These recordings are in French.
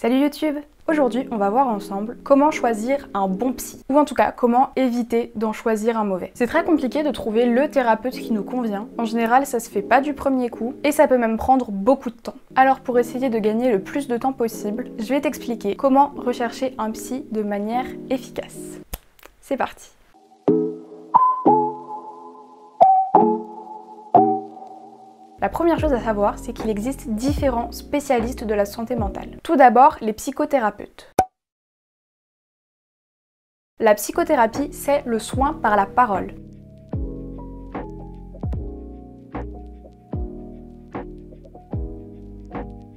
Salut YouTube! Aujourd'hui, on va voir ensemble comment choisir un bon psy, ou en tout cas, comment éviter d'en choisir un mauvais. C'est très compliqué de trouver le thérapeute qui nous convient. En général, ça se fait pas du premier coup, et ça peut même prendre beaucoup de temps. Alors pour essayer de gagner le plus de temps possible, je vais t'expliquer comment rechercher un psy de manière efficace. C'est parti! La première chose à savoir, c'est qu'il existe différents spécialistes de la santé mentale. Tout d'abord, les psychothérapeutes. La psychothérapie, c'est le soin par la parole.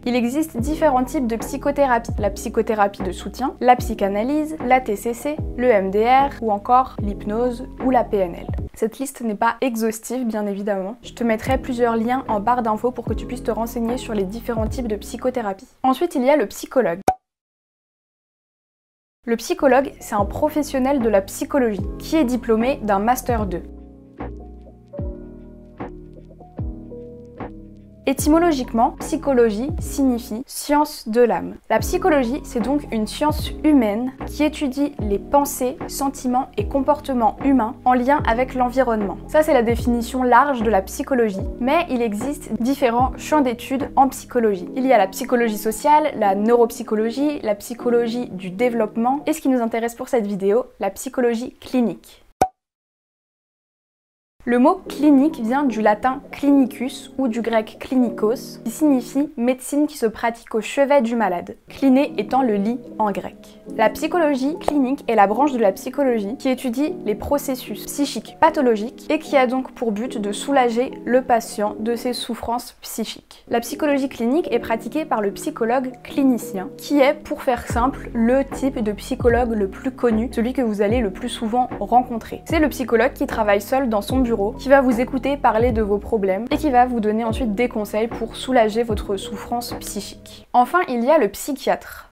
Il existe différents types de psychothérapie. La psychothérapie de soutien, la psychanalyse, la TCC, le MDR ou encore l'hypnose ou la PNL. Cette liste n'est pas exhaustive, bien évidemment. Je te mettrai plusieurs liens en barre d'infos pour que tu puisses te renseigner sur les différents types de psychothérapie. Ensuite, il y a le psychologue. Le psychologue, c'est un professionnel de la psychologie qui est diplômé d'un Master 2. Étymologiquement, psychologie signifie science de l'âme. La psychologie, c'est donc une science humaine qui étudie les pensées, sentiments et comportements humains en lien avec l'environnement. Ça, c'est la définition large de la psychologie, mais il existe différents champs d'études en psychologie. Il y a la psychologie sociale, la neuropsychologie, la psychologie du développement et ce qui nous intéresse pour cette vidéo, la psychologie clinique. Le mot clinique vient du latin clinicus ou du grec klinikos, qui signifie médecine qui se pratique au chevet du malade, cliné étant le lit en grec. La psychologie clinique est la branche de la psychologie qui étudie les processus psychiques pathologiques et qui a donc pour but de soulager le patient de ses souffrances psychiques. La psychologie clinique est pratiquée par le psychologue clinicien, qui est, pour faire simple, le type de psychologue le plus connu, celui que vous allez le plus souvent rencontrer. C'est le psychologue qui travaille seul dans son bureau, qui va vous écouter parler de vos problèmes et qui va vous donner ensuite des conseils pour soulager votre souffrance psychique. Enfin, il y a le psychiatre.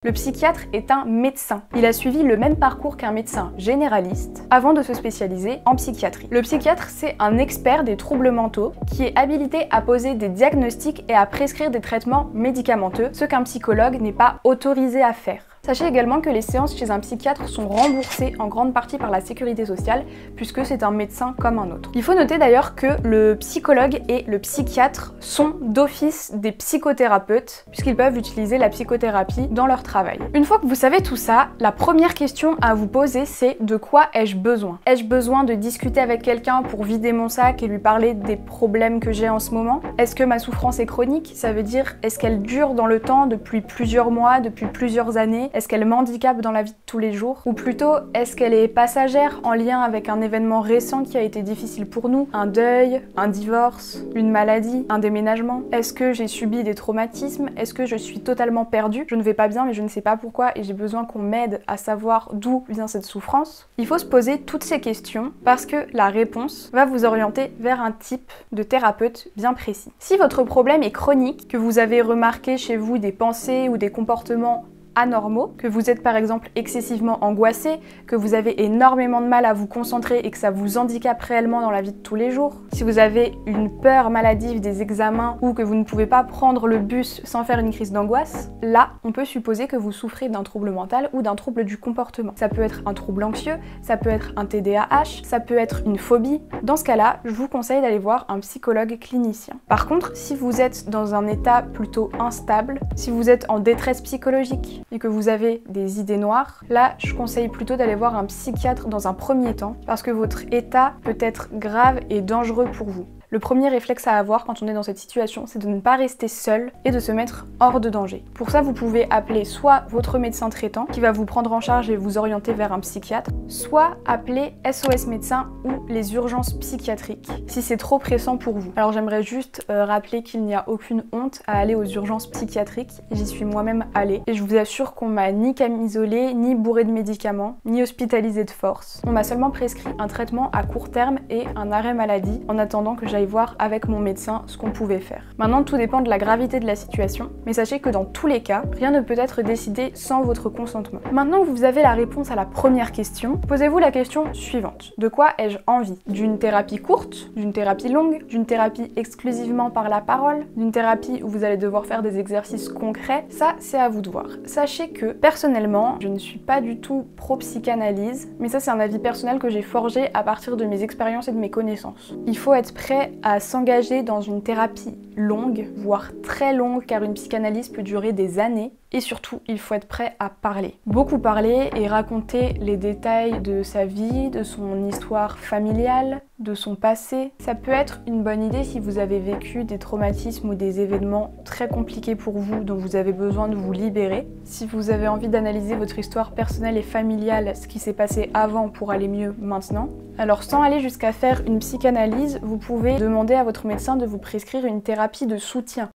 Le psychiatre est un médecin. Il a suivi le même parcours qu'un médecin généraliste avant de se spécialiser en psychiatrie. Le psychiatre, c'est un expert des troubles mentaux qui est habilité à poser des diagnostics et à prescrire des traitements médicamenteux, ce qu'un psychologue n'est pas autorisé à faire. Sachez également que les séances chez un psychiatre sont remboursées en grande partie par la sécurité sociale puisque c'est un médecin comme un autre. Il faut noter d'ailleurs que le psychologue et le psychiatre sont d'office des psychothérapeutes puisqu'ils peuvent utiliser la psychothérapie dans leur travail. Une fois que vous savez tout ça, la première question à vous poser c'est de quoi ai-je besoin? Ai-je besoin de discuter avec quelqu'un pour vider mon sac et lui parler des problèmes que j'ai en ce moment? Est-ce que ma souffrance est chronique? Ça veut dire est-ce qu'elle dure dans le temps depuis plusieurs mois, depuis plusieurs années? Est-ce qu'elle m'handicape dans la vie de tous les jours? Ou plutôt, est-ce qu'elle est passagère en lien avec un événement récent qui a été difficile pour nous? Un deuil, un divorce, une maladie, un déménagement? Est-ce que j'ai subi des traumatismes? Est-ce que je suis totalement perdue? Je ne vais pas bien mais je ne sais pas pourquoi et j'ai besoin qu'on m'aide à savoir d'où vient cette souffrance. Il faut se poser toutes ces questions parce que la réponse va vous orienter vers un type de thérapeute bien précis. Si votre problème est chronique, que vous avez remarqué chez vous des pensées ou des comportements anormaux, que vous êtes par exemple excessivement angoissé, que vous avez énormément de mal à vous concentrer et que ça vous handicape réellement dans la vie de tous les jours, si vous avez une peur maladive des examens ou que vous ne pouvez pas prendre le bus sans faire une crise d'angoisse, là, on peut supposer que vous souffrez d'un trouble mental ou d'un trouble du comportement. Ça peut être un trouble anxieux, ça peut être un TDAH, ça peut être une phobie. Dans ce cas-là, je vous conseille d'aller voir un psychologue clinicien. Par contre, si vous êtes dans un état plutôt instable, si vous êtes en détresse psychologique, et que vous avez des idées noires, là je conseille plutôt d'aller voir un psychiatre dans un premier temps parce que votre état peut être grave et dangereux pour vous. Le premier réflexe à avoir quand on est dans cette situation, c'est de ne pas rester seul et de se mettre hors de danger. Pour ça, vous pouvez appeler soit votre médecin traitant qui va vous prendre en charge et vous orienter vers un psychiatre, soit appeler SOS médecin ou les urgences psychiatriques si c'est trop pressant pour vous. Alors j'aimerais juste rappeler qu'il n'y a aucune honte à aller aux urgences psychiatriques. J'y suis moi-même allée et je vous assure qu'on m'a ni camisolée, ni bourrée de médicaments, ni hospitalisée de force. On m'a seulement prescrit un traitement à court terme et un arrêt maladie en attendant que j'aille j'aille voir avec mon médecin ce qu'on pouvait faire. Maintenant, tout dépend de la gravité de la situation, mais sachez que dans tous les cas, rien ne peut être décidé sans votre consentement. Maintenant que vous avez la réponse à la première question, posez-vous la question suivante. De quoi ai-je envie? D'une thérapie courte, d'une thérapie longue, d'une thérapie exclusivement par la parole, d'une thérapie où vous allez devoir faire des exercices concrets? Ça, c'est à vous de voir. Sachez que, personnellement, je ne suis pas du tout pro-psychanalyse, mais ça, c'est un avis personnel que j'ai forgé à partir de mes expériences et de mes connaissances. Il faut être prêt à s'engager dans une thérapie longue, voire très longue, car une psychanalyse peut durer des années. Et surtout, il faut être prêt à parler. Beaucoup parler et raconter les détails de sa vie, de son histoire familiale, de son passé. Ça peut être une bonne idée si vous avez vécu des traumatismes ou des événements très compliqués pour vous dont vous avez besoin de vous libérer. Si vous avez envie d'analyser votre histoire personnelle et familiale, ce qui s'est passé avant pour aller mieux maintenant. Alors sans aller jusqu'à faire une psychanalyse, vous pouvez demander à votre médecin de vous prescrire une thérapie de soutien.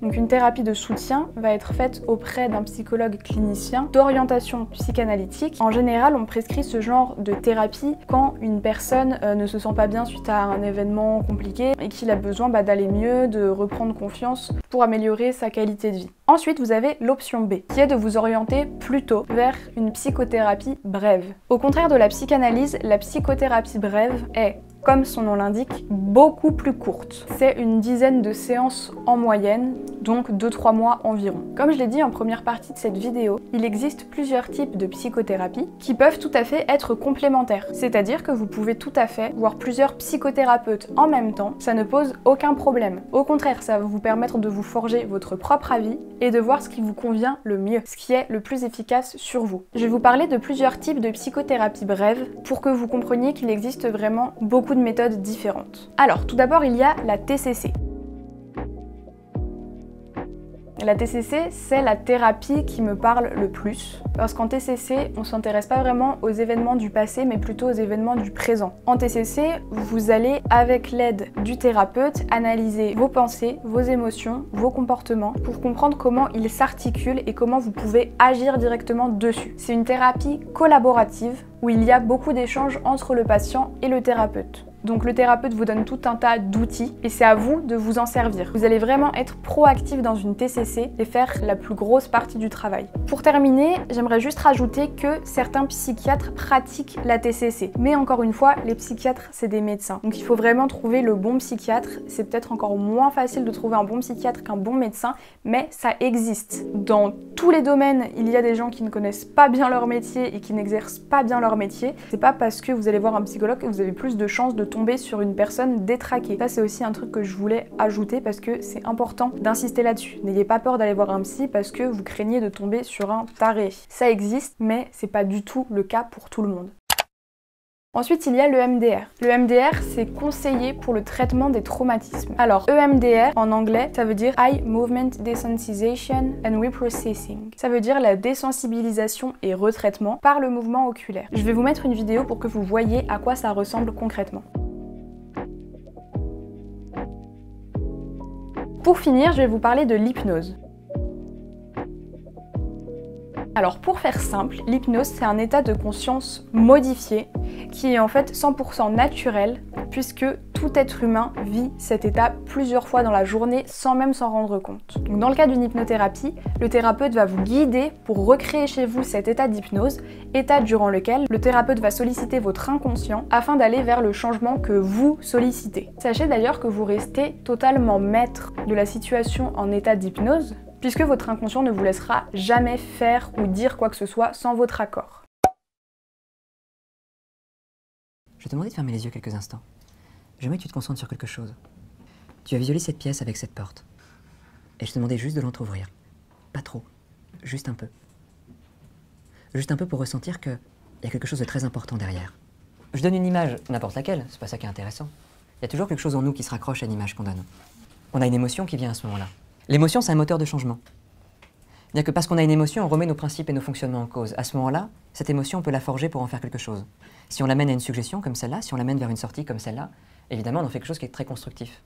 Donc une thérapie de soutien va être faite auprès d'un psychologue clinicien d'orientation psychanalytique. En général, on prescrit ce genre de thérapie quand une personne ne se sent pas bien suite à un événement compliqué et qu'il a besoin d'aller mieux, de reprendre confiance pour améliorer sa qualité de vie. Ensuite, vous avez l'option B, qui est de vous orienter plutôt vers une psychothérapie brève. Au contraire de la psychanalyse, la psychothérapie brève est, comme son nom l'indique, beaucoup plus courte. C'est une dizaine de séances en moyenne, donc 2-3 mois environ. Comme je l'ai dit en première partie de cette vidéo, il existe plusieurs types de psychothérapie qui peuvent tout à fait être complémentaires. C'est-à-dire que vous pouvez tout à fait voir plusieurs psychothérapeutes en même temps, ça ne pose aucun problème. Au contraire, ça va vous permettre de vous forger votre propre avis et de voir ce qui vous convient le mieux, ce qui est le plus efficace sur vous. Je vais vous parler de plusieurs types de psychothérapie brève pour que vous compreniez qu'il existe vraiment beaucoup de méthodes différentes. Alors, tout d'abord, il y a la TCC. La TCC, c'est la thérapie qui me parle le plus, parce qu'en TCC, on s'intéresse pas vraiment aux événements du passé, mais plutôt aux événements du présent. En TCC, vous allez, avec l'aide du thérapeute, analyser vos pensées, vos émotions, vos comportements, pour comprendre comment ils s'articulent et comment vous pouvez agir directement dessus. C'est une thérapie collaborative, où il y a beaucoup d'échanges entre le patient et le thérapeute. Donc le thérapeute vous donne tout un tas d'outils et c'est à vous de vous en servir. Vous allez vraiment être proactif dans une TCC et faire la plus grosse partie du travail. Pour terminer, j'aimerais juste rajouter que certains psychiatres pratiquent la TCC. Mais encore une fois, les psychiatres, c'est des médecins. Donc il faut vraiment trouver le bon psychiatre. C'est peut-être encore moins facile de trouver un bon psychiatre qu'un bon médecin, mais ça existe. Dans tous les domaines, il y a des gens qui ne connaissent pas bien leur métier et qui n'exercent pas bien leur métier. C'est pas parce que vous allez voir un psychologue que vous avez plus de chances de tomber sur une personne détraquée. Ça, c'est aussi un truc que je voulais ajouter parce que c'est important d'insister là-dessus. N'ayez pas peur d'aller voir un psy parce que vous craignez de tomber sur un taré. Ça existe, mais c'est pas du tout le cas pour tout le monde. Ensuite, il y a le EMDR. Le EMDR, c'est conseillé pour le traitement des traumatismes. Alors, EMDR, en anglais, ça veut dire Eye Movement Desensitization and Reprocessing. Ça veut dire la désensibilisation et retraitement par le mouvement oculaire. Je vais vous mettre une vidéo pour que vous voyez à quoi ça ressemble concrètement. Pour finir, je vais vous parler de l'hypnose. Alors pour faire simple, l'hypnose c'est un état de conscience modifié qui est en fait 100% naturel puisque tout être humain vit cet état plusieurs fois dans la journée sans même s'en rendre compte. Donc dans le cas d'une hypnothérapie, le thérapeute va vous guider pour recréer chez vous cet état d'hypnose, état durant lequel le thérapeute va solliciter votre inconscient afin d'aller vers le changement que vous sollicitez. Sachez d'ailleurs que vous restez totalement maître de la situation en état d'hypnose, puisque votre inconscient ne vous laissera jamais faire ou dire quoi que ce soit sans votre accord. Je vais te demander de fermer les yeux quelques instants. J'aimerais que tu te concentres sur quelque chose. Tu as visualisé cette pièce avec cette porte. Et je te demandais juste de l'entrouvrir. Pas trop. Juste un peu. Juste un peu pour ressentir qu'il y a quelque chose de très important derrière. Je donne une image, n'importe laquelle, c'est pas ça qui est intéressant. Il y a toujours quelque chose en nous qui se raccroche à l'image qu'on donne. On a une émotion qui vient à ce moment-là. L'émotion, c'est un moteur de changement. Bien que parce qu'on a une émotion, on remet nos principes et nos fonctionnements en cause. À ce moment-là, cette émotion, on peut la forger pour en faire quelque chose. Si on l'amène à une suggestion comme celle-là, si on l'amène vers une sortie comme celle-là, évidemment, on en fait quelque chose qui est très constructif.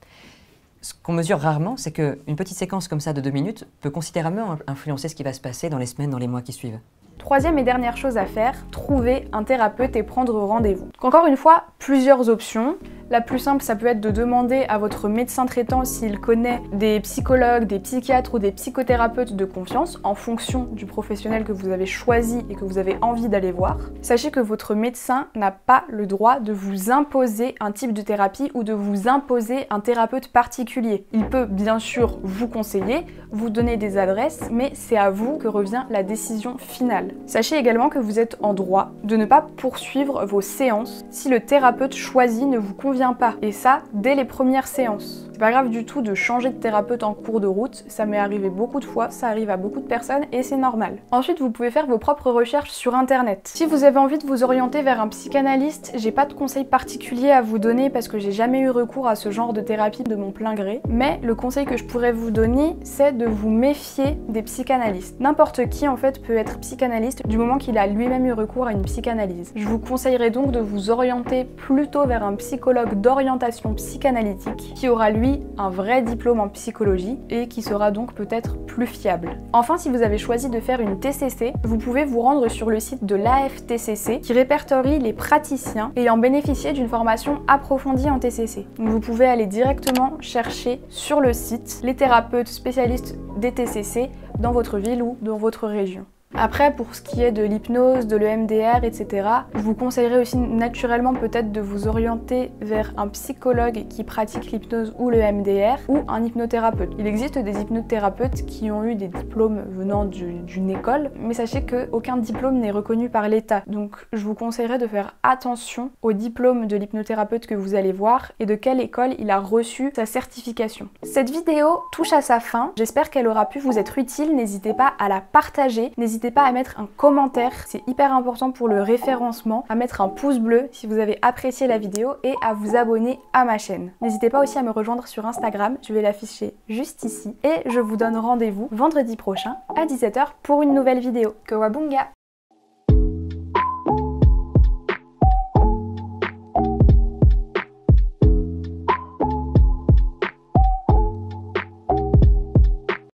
Ce qu'on mesure rarement, c'est qu'une petite séquence comme ça de 2 minutes peut considérablement influencer ce qui va se passer dans les semaines, dans les mois qui suivent. Troisième et dernière chose à faire, trouver un thérapeute et prendre rendez-vous. Encore une fois, plusieurs options. La plus simple, ça peut être de demander à votre médecin traitant s'il connaît des psychologues, des psychiatres ou des psychothérapeutes de confiance en fonction du professionnel que vous avez choisi et que vous avez envie d'aller voir. Sachez que votre médecin n'a pas le droit de vous imposer un type de thérapie ou de vous imposer un thérapeute particulier. Il peut bien sûr vous conseiller, vous donner des adresses, mais c'est à vous que revient la décision finale. Sachez également que vous êtes en droit de ne pas poursuivre vos séances si le thérapeute choisi ne vous convient pas, et ça dès les premières séances. C'est pas grave du tout de changer de thérapeute en cours de route, ça m'est arrivé beaucoup de fois, ça arrive à beaucoup de personnes et c'est normal. Ensuite, vous pouvez faire vos propres recherches sur internet. Si vous avez envie de vous orienter vers un psychanalyste, j'ai pas de conseils particuliers à vous donner parce que j'ai jamais eu recours à ce genre de thérapie de mon plein gré, mais le conseil que je pourrais vous donner, c'est de vous méfier des psychanalystes. N'importe qui en fait peut être psychanalyste du moment qu'il a lui-même eu recours à une psychanalyse. Je vous conseillerais donc de vous orienter plutôt vers un psychologue d'orientation psychanalytique qui aura lui un vrai diplôme en psychologie et qui sera donc peut-être plus fiable. Enfin, si vous avez choisi de faire une TCC, vous pouvez vous rendre sur le site de l'AFTCC qui répertorie les praticiens ayant bénéficié d'une formation approfondie en TCC. Donc vous pouvez aller directement chercher sur le site les thérapeutes spécialistes des TCC dans votre ville ou dans votre région. Après, pour ce qui est de l'hypnose, de l'EMDR, etc., je vous conseillerais aussi naturellement peut-être de vous orienter vers un psychologue qui pratique l'hypnose ou le MDR ou un hypnothérapeute. Il existe des hypnothérapeutes qui ont eu des diplômes venant d'une école, mais sachez qu'aucun diplôme n'est reconnu par l'État. Donc je vous conseillerais de faire attention au diplôme de l'hypnothérapeute que vous allez voir et de quelle école il a reçu sa certification. Cette vidéo touche à sa fin, j'espère qu'elle aura pu vous être utile, n'hésitez pas à la partager, n'hésitez pas à mettre un commentaire, c'est hyper important pour le référencement, à mettre un pouce bleu si vous avez apprécié la vidéo et à vous abonner à ma chaîne. N'hésitez pas aussi à me rejoindre sur Instagram, je vais l'afficher juste ici et je vous donne rendez-vous vendredi prochain à 17h pour une nouvelle vidéo. Kawabunga!